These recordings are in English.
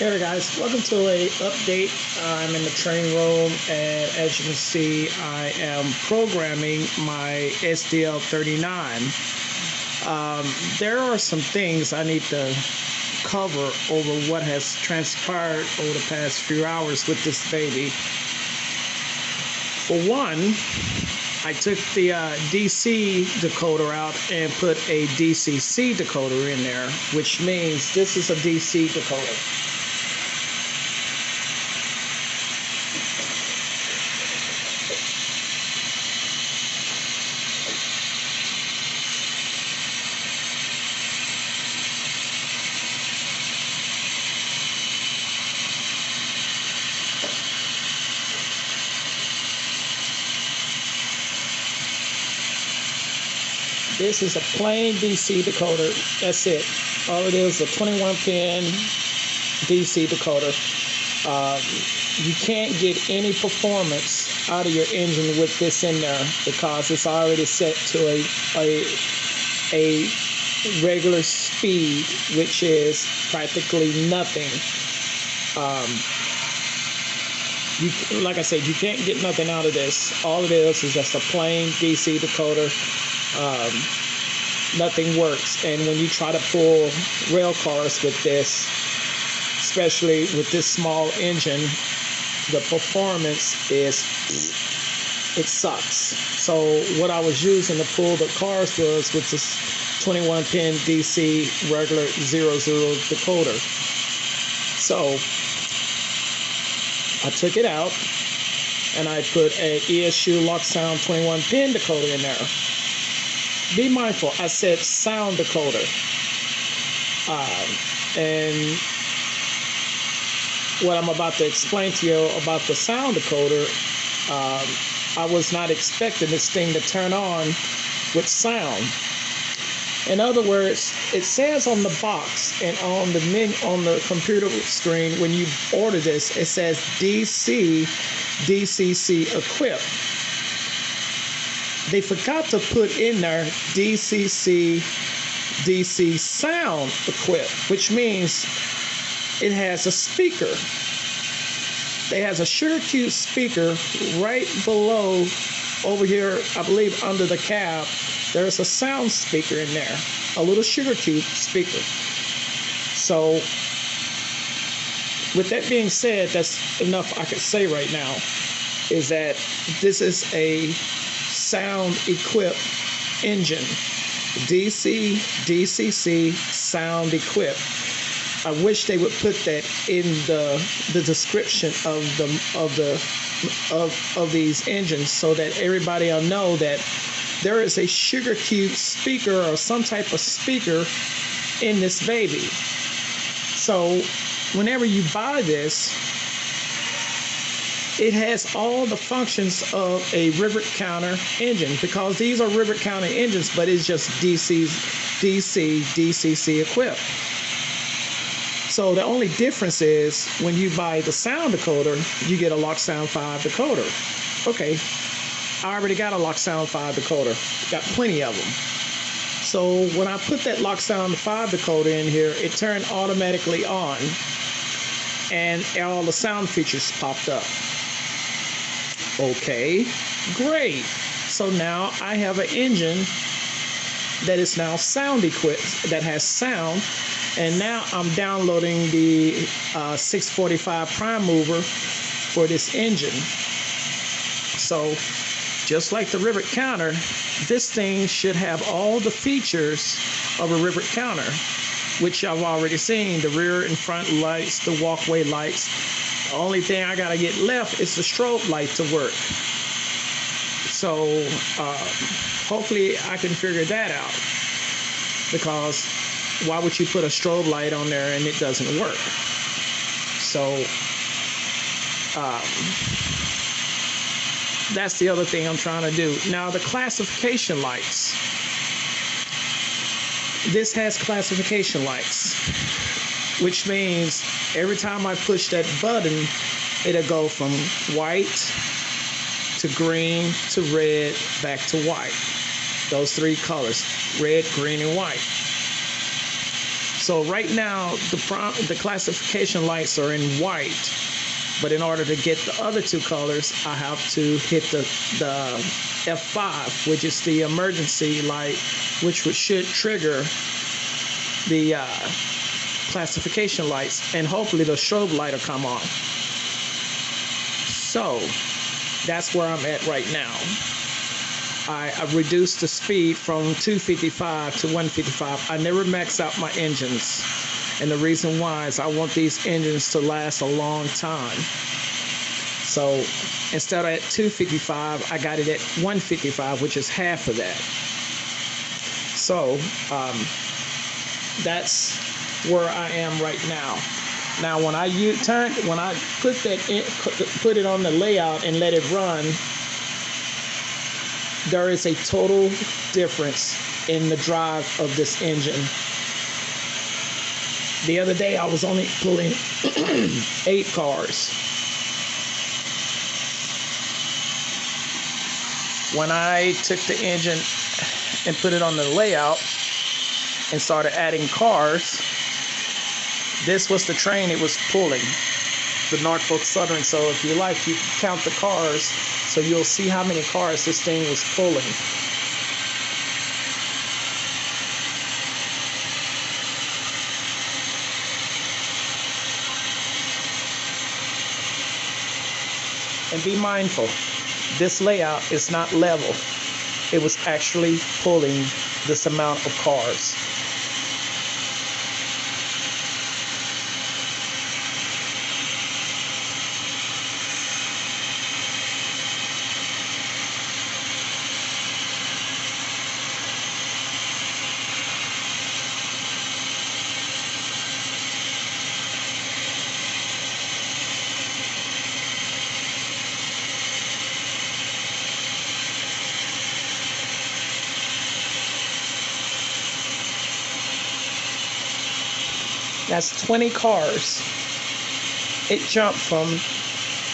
Hey there guys, welcome to a update. I'm in the training room and as you can see I am programming my SDL39. There are some things I need to cover over what has transpired over the past few hours with this baby. For one, I took the DC decoder out and put a DCC decoder in there, which means this is a DC decoder. This is a plain DC decoder. That's it. All it is a 21-pin DC decoder. You can't get any performance out of your engine with this in there because it's already set to a regular speed, which is practically nothing. Like I said, you can't get nothing out of this. All it is just a plain DC decoder. Nothing works, and when you try to pull rail cars with this, especially with this small engine, the performance it sucks. So what I was using to pull the cars was with this 21-pin DC regular 00 decoder. So I took it out and I put a ESU lock sound 21-pin decoder in there. Be mindful, I said sound decoder. And what I'm about to explain to you about the sound decoder, I was not expecting this thing to turn on with sound. In other words, it says on the box and on the menu, on the computer screen, when you order this, it says DC DCC equipped. They forgot to put in there DCC DC sound equipped, which means it has a speaker. It has a Sugar Cube speaker right below, over here, I believe under the cab. There's a sound speaker in there, a little Sugar Cube speaker. So with that being said, that's enough I could say right now, is that this is a sound equipped engine, DC DCC sound equipped. I wish they would put that in the description of these engines so that everybody will know that there is a Sugar Cube speaker or some type of speaker in this baby. So whenever you buy this, it has all the functions of a rivet counter engine, because these are rivet counter engines, but it's just DC DCC equipped. So the only difference is when you buy the sound decoder, you get a Lock Sound 5 decoder. Okay, I already got a Lock Sound 5 decoder, got plenty of them. So when I put that Lock Sound 5 decoder in here, it turned automatically on and all the sound features popped up. Okay, great. So now I have an engine that is now sound equipped, that has sound, and now I'm downloading the 645 prime mover for this engine. So just like the rivet counter, this thing should have all the features of a rivet counter, which I've already seen: the rear and front lights, the walkway lights. The only thing I gotta get left is the strobe light to work. So hopefully I can figure that out, because why would you put a strobe light on there and it doesn't work? So that's the other thing I'm trying to do. Now the classification lights. This has classification lights, which means every time I push that button, it'll go from white to green to red, back to white. Those three colors, red, green, and white. So right now, the classification lights are in white, but in order to get the other two colors, I have to hit the F5, which is the emergency light, which should trigger the classification lights, and hopefully the strobe light will come on. So that's where I'm at right now. I've reduced the speed from 255 to 155. I never max out my engines. And the reason why is I want these engines to last a long time. So instead of at 255, I got it at 155, which is half of that. So that's where I am right now. Now, when I put it on the layout and let it run, there is a total difference in the drive of this engine. The other day, I was only pulling 8 cars. When I took the engine and put it on the layout and started adding cars, this was the train it was pulling, the Norfolk Southern. So if you like, you can count the cars, so you'll see how many cars this thing was pulling. And be mindful, this layout is not level. It was actually pulling this amount of cars. That's 20 cars. It jumped from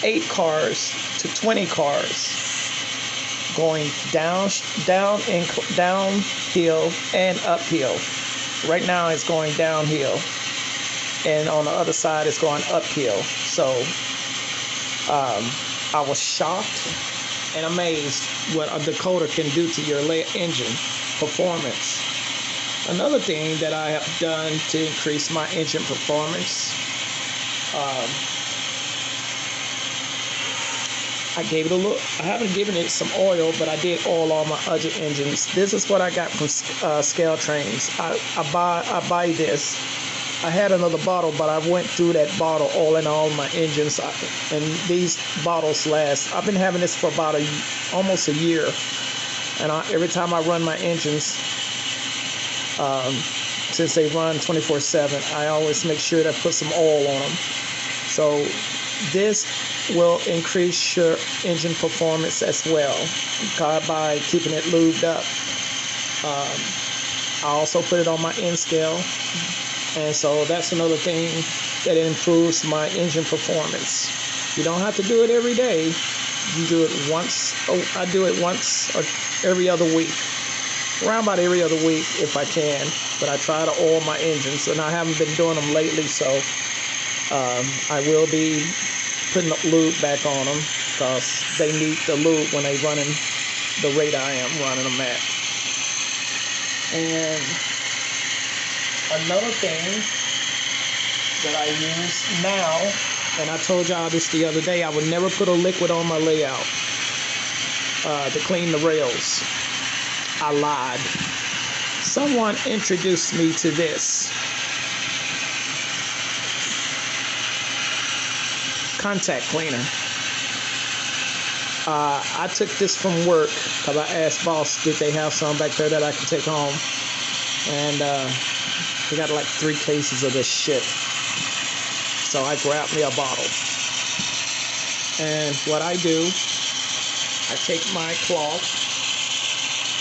8 cars to 20 cars, going downhill and uphill. Right now it's going downhill, and on the other side it's going uphill. So I was shocked and amazed what a decoder can do to your engine performance. Another thing that I have done to increase my engine performance, I gave it a look. I haven't given it some oil, but I did oil all my other engines. This is what I got from Scale Trains. I buy this. I had another bottle, but I went through that bottle oiling all my engines, and these bottles last. I've been having this for about almost a year, and every time I run my engines, since they run 24/7, I always make sure to put some oil on them. So this will increase your engine performance as well by keeping it lubed up. I also put it on my N scale, and so that's another thing that improves my engine performance. You don't have to do it every day. You do it once. I do it once or every other week. Around about every other week if I can, but I try to oil my engines, and I haven't been doing them lately, so I will be putting the lube back on them because they need the lube when they running the rate I am running them at. And another thing that I use now, and I told y'all this the other day, I would never put a liquid on my layout to clean the rails. I lied. Someone introduced me to this contact cleaner. I took this from work because I asked boss did they have some back there that I could take home, and they got like 3 cases of this shit. So I grabbed me a bottle, and what I do, I take my cloth.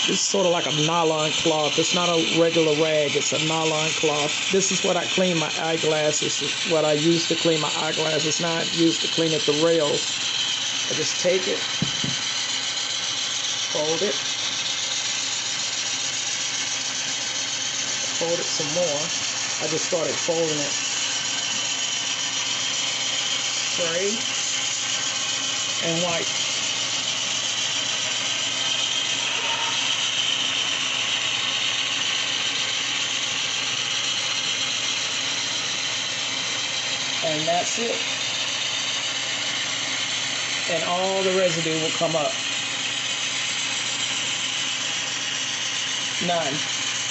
This is sort of like a nylon cloth. It's not a regular rag. It's a nylon cloth. This is what I clean my eyeglasses. This is what I use to clean my eyeglasses. It's not used to clean up the rails. I just take it, fold it some more, I just started folding it. Spray and wipe. And that's it. And all the residue will come up. None.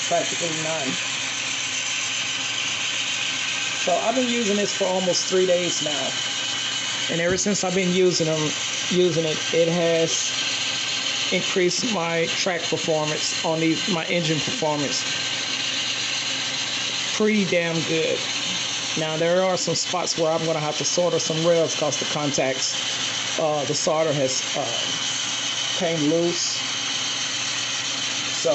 Practically none. So I've been using this for almost 3 days now. And ever since I've been using it, it has increased my track performance on my engine performance. Pretty damn good. Now there are some spots where I'm going to have to solder some rails because the contacts, the solder has came loose. So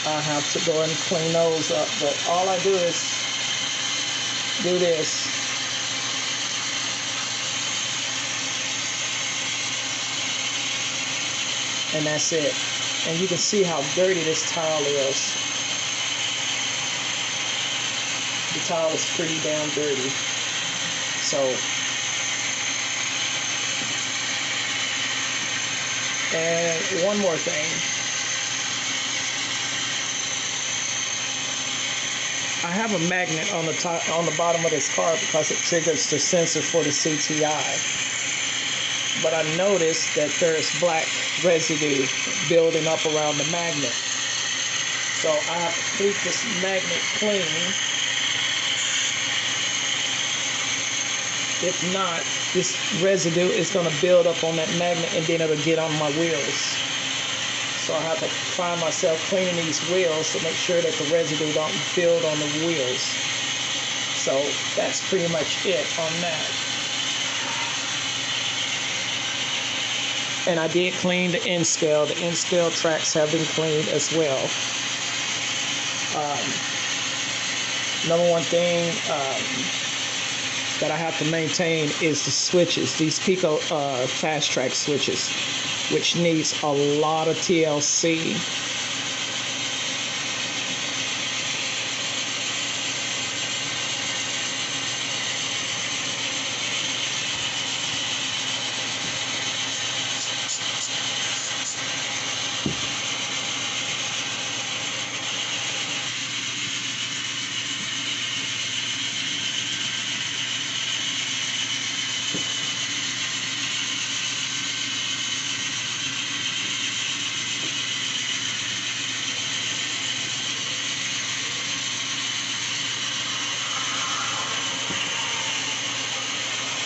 I have to go and clean those up. But all I do is do this. And that's it. And you can see how dirty this tile is. The tile is pretty damn dirty. So, and one more thing. I have a magnet on the bottom of this car because it triggers the sensor for the CTI. But I noticed that there's black residue building up around the magnet. So I have to keep this magnet clean. If not, this residue is going to build up on that magnet and then it'll get on my wheels. So I have to find myself cleaning these wheels to make sure that the residue don't build on the wheels. So that's pretty much it on that. And I did clean the end scale. The end scale tracks have been cleaned as well. Number one thing that I have to maintain is the switches, these Pico fast track switches, which needs a lot of TLC.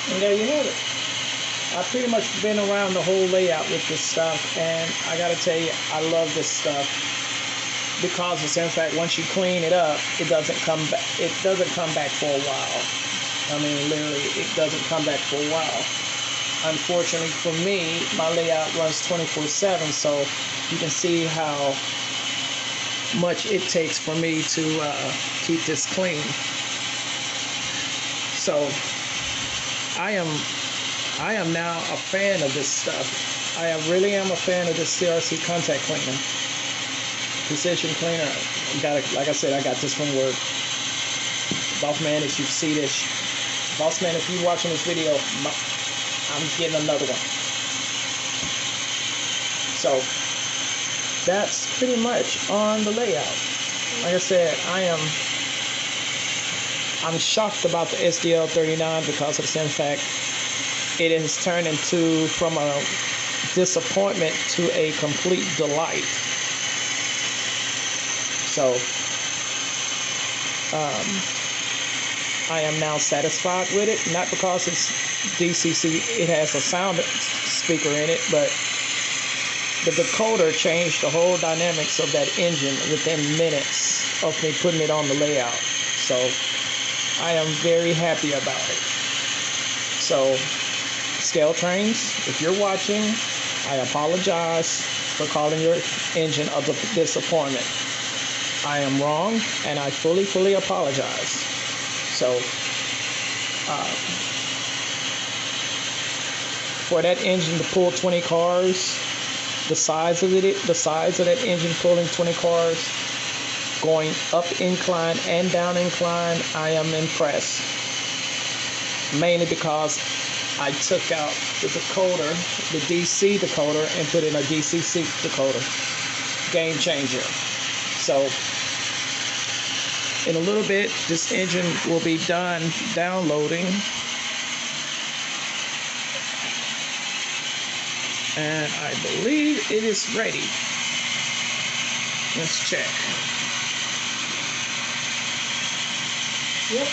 And there you have it. I've pretty much been around the whole layout with this stuff, and I gotta tell you, I love this stuff because it's, in fact, once you clean it up, it doesn't come back. It doesn't come back for a while. I mean, literally, it doesn't come back for a while. Unfortunately for me, my layout runs 24/7, so you can see how much it takes for me to keep this clean. So I am now a fan of this stuff. I really am a fan of this CRC contact cleaner, precision cleaner. Like I said, I got this from work. Boss man, if you see this, boss man, if you're watching this video, I'm getting another one. So that's pretty much on the layout. Like I said, I'm shocked about the SDL39 because it's, in fact, it has turned from a disappointment to a complete delight. So I am now satisfied with it, not because it's DCC, it has a sound speaker in it, but the decoder changed the whole dynamics of that engine within minutes of me putting it on the layout. So I am very happy about it. So, scale trains, if you're watching, I apologize for calling your engine a disappointment. I am wrong, and I fully apologize. So, for that engine to pull 20 cars, the size of that engine pulling 20 cars, going up incline and down incline, I am impressed. Mainly because I took out the decoder, the DC decoder, and put in a DCC decoder. Game changer. So in a little bit, this engine will be done downloading. And I believe it is ready. Let's check. Yep.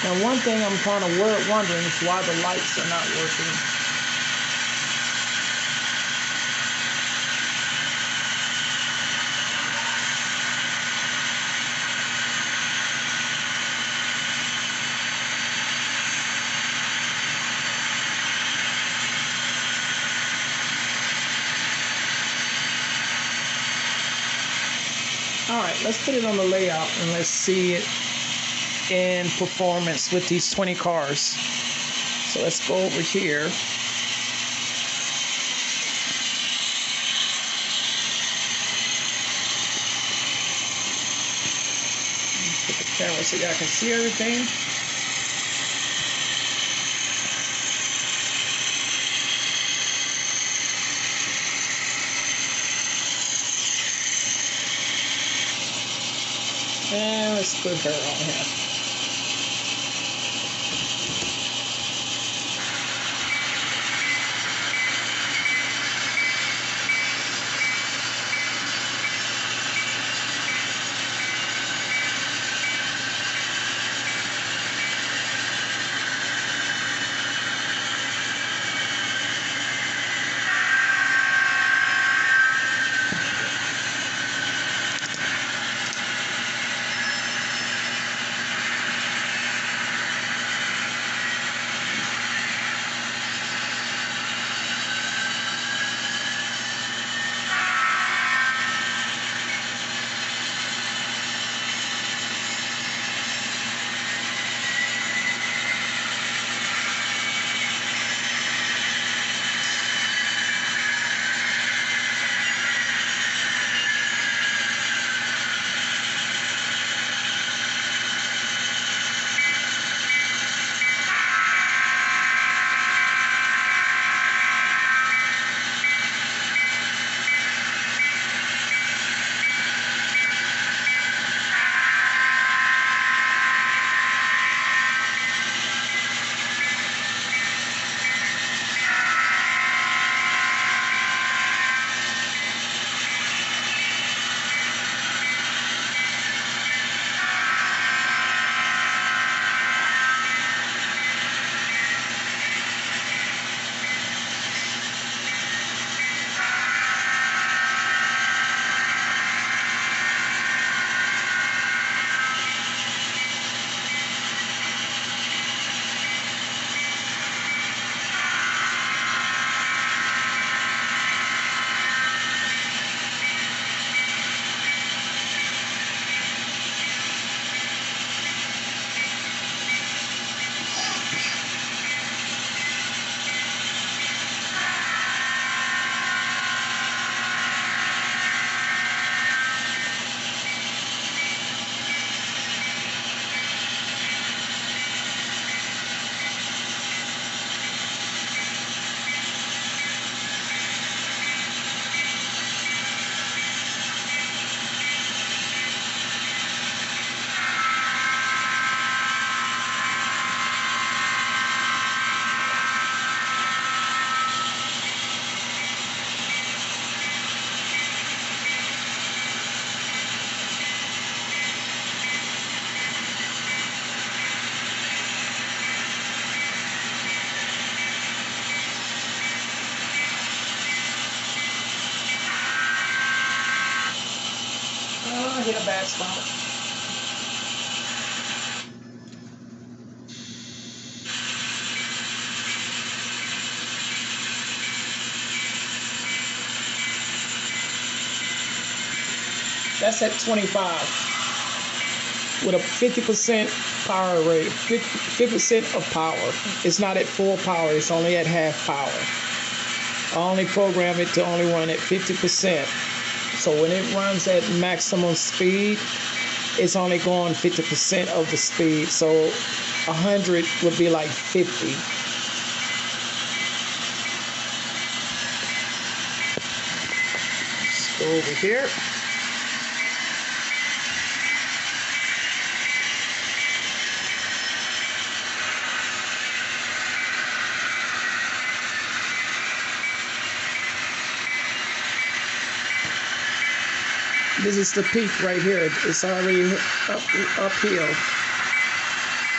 Now, one thing I'm kind of wondering is why the lights are not working. All right, let's put it on the layout and let's see it in performance with these 20 cars. So let's go over here. Put the camera so y'all can see everything. And let's put her on here. bad spot. That's at 25 with a 50% power rate, 50% of power. It's not at full power, it's only at half power. I only program it to only run at 50%. So when it runs at maximum speed, it's only going 50% of the speed. So 100 would be like 50. Let's go over here. This is the peak right here. It's already uphill.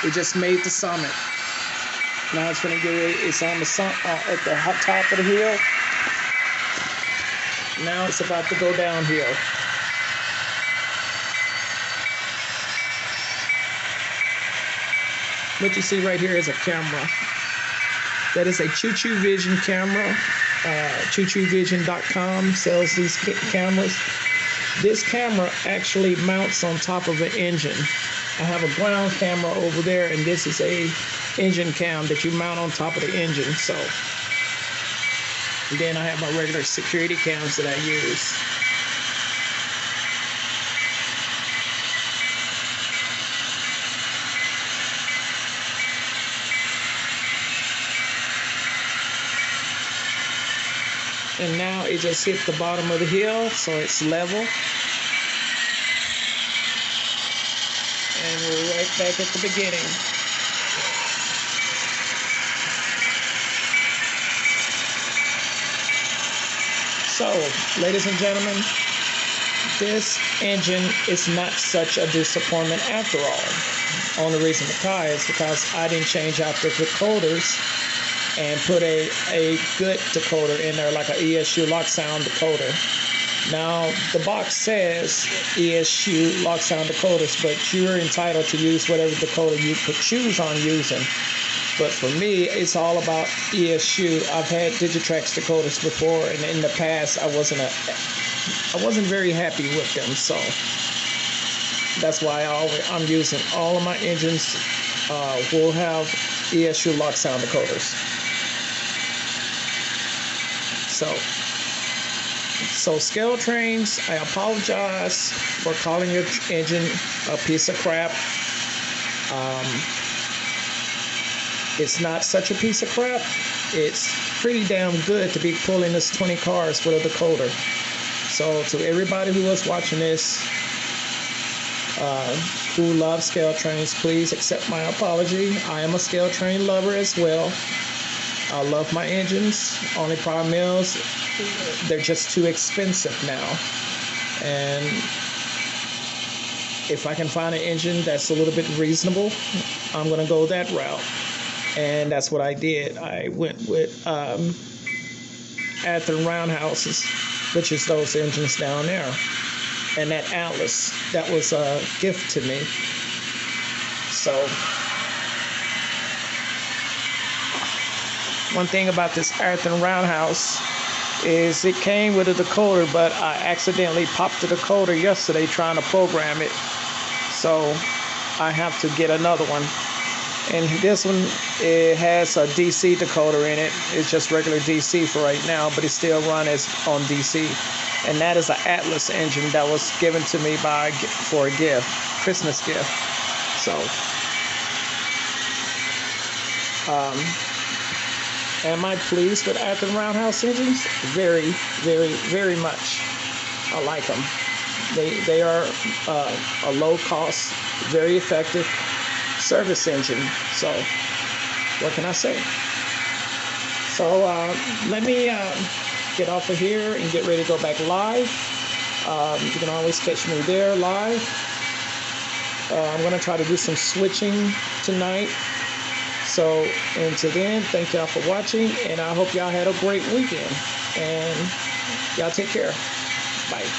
We just made the summit. Now it's gonna get ready. It's on the at the top of the hill. Now it's about to go downhill. What you see right here is a camera. That is a Choo-Choo Vision camera. ChooChooVision.com sells these cameras. This camera actually mounts on top of an engine. I have a ground camera over there, and this is a engine cam that you mount on top of the engine. So, and then I have my regular security cams that I use. And now it just hit the bottom of the hill, so it's level. And we're right back at the beginning. So, ladies and gentlemen, this engine is not such a disappointment after all. Only reason the car is because I didn't change out the decoders and put a good decoder in there, like an ESU lock sound decoder. Now, the box says ESU lock sound decoders, but you're entitled to use whatever decoder you could choose on using. But for me, it's all about ESU. I've had Digitrax decoders before, and in the past, I wasn't very happy with them. So that's why I'm using all of my engines will have ESU lock sound decoders. So scale trains, I apologize for calling your engine a piece of crap. It's not such a piece of crap. It's pretty damn good to be pulling this 20 cars with a decoder. So to everybody who was watching this, who loves scale trains, please accept my apology. I am a scale train lover as well. I love my engines. Only problem is they're just too expensive now. And if I can find an engine that's a little bit reasonable, I'm going to go that route. And that's what I did. I went with Atherton Roundhouses, which is those engines down there. And that Atlas, that was a gift to me. So one thing about this Atherton Roundhouse is it came with a decoder, but I accidentally popped the decoder yesterday trying to program it. So I have to get another one. And this one, it has a DC decoder in it. It's just regular DC for right now, but it still runs on DC. And that is an Atlas engine that was given to me for a gift, Christmas gift. So, am I pleased with Atherton Roundhouse engines? Very, very, very much. I like them. They are a low cost, very effective service engine. So what can I say? So let me get off of here and get ready to go back live. You can always catch me there live. I'm going to try to do some switching tonight. So until then, thank y'all for watching, and I hope y'all had a great weekend. And y'all take care. Bye.